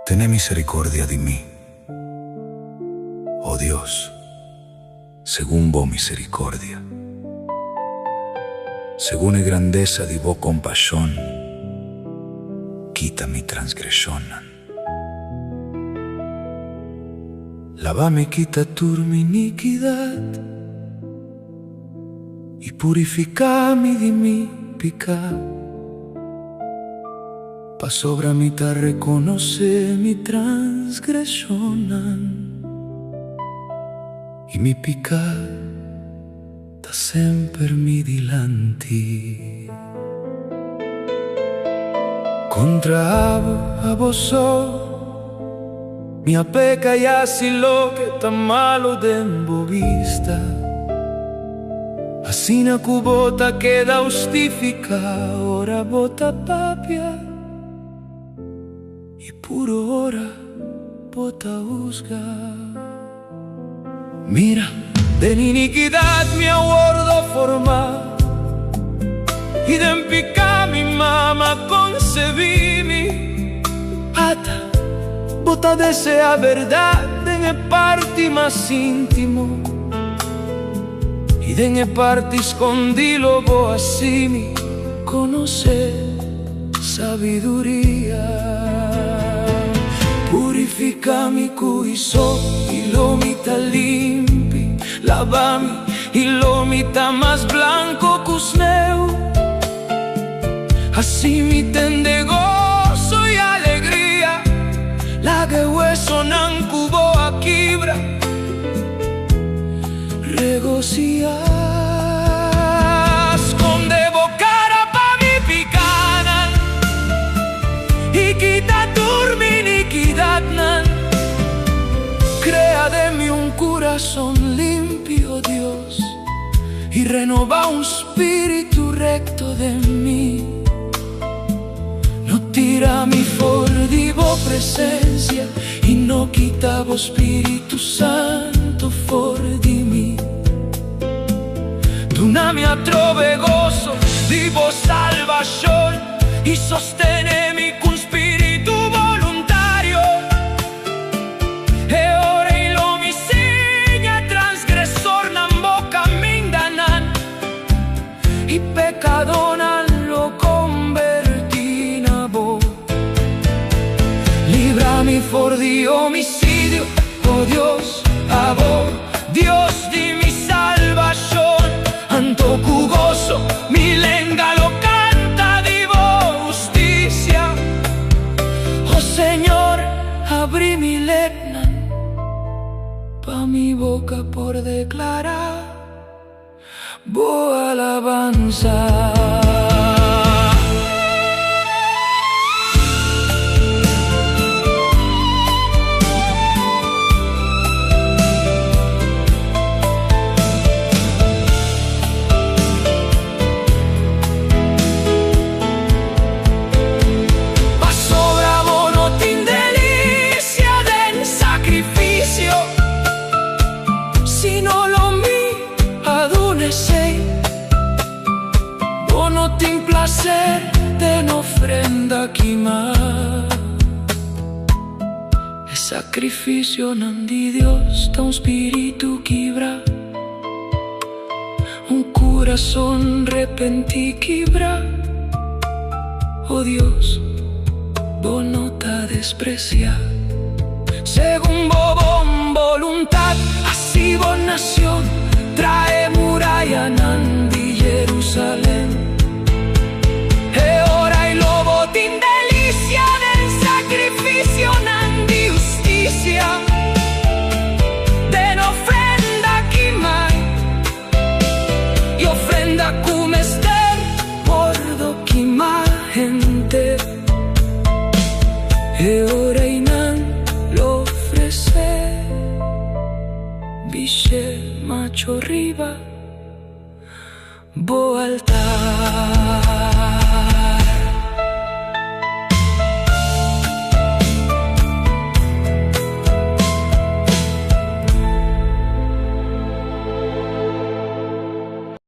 Tené misericordia di mí, oh Dios, según vo misericordia. Según la grandeza di vo compasión, quita mi transgresión. Lavame, quita tur mi iniquidad y purificame di mi pecado. Pa sobra mi ta reconoce mi transgresión y mi pecado ta sempre mi dilanti. Contra a vos mia peca y así lo que ta malo dembo vista. Así na cubota queda justifica, ora bota papia y puro ora bota juzga. Mira, de iniquidad mi aguardo formar y de empica mi mamá concebimi. Ata, bota desea verdad de mi parte más íntimo y de mi parte escondilo bo así mi conocer sabiduría. Purifica mi corazón y lo mita limpi, lavami y lo mita más blanco que sneu. Así mi tende gozo y alegría, la que hueso nan cubo a quibra, regocias con debo cara pa mi picana y quita mi iniquidad nan. Crea de mí un corazón limpio, Dios, y renova un espíritu recto de mí. No tira mi fordivo presencia y no quita vos Espíritu Santo for di mí. Donami a trove gozo, vivo salvación y sostenemi con spirito voluntario. E ora y lo mi segna transgresor nan boca mindanan y pecadonan lo convertí na bo. Librami for di homicidio, oh Dios, a vos, Dios di mi salvación. Anto cu gozo, mi lenga lo canta di vo justicia. Oh Señor, abrí mi lepna pa mi boca por declarar bo alabanza. De no ofrenda quimar, es sacrificio nan di Dios, da un espíritu quibra, un corazón repentí quibra. Oh Dios, vos no te desprecia, según vos voluntad, así vos nación, trae muralla nan di Jerusalén. E ora il lobo tin delicia del sacrificio nan di justicia, de no ofrenda chi mai, y ofrenda come ester, bordo chi ma gente. E ora inan lo ofrece, bisce macho riba, bo altar.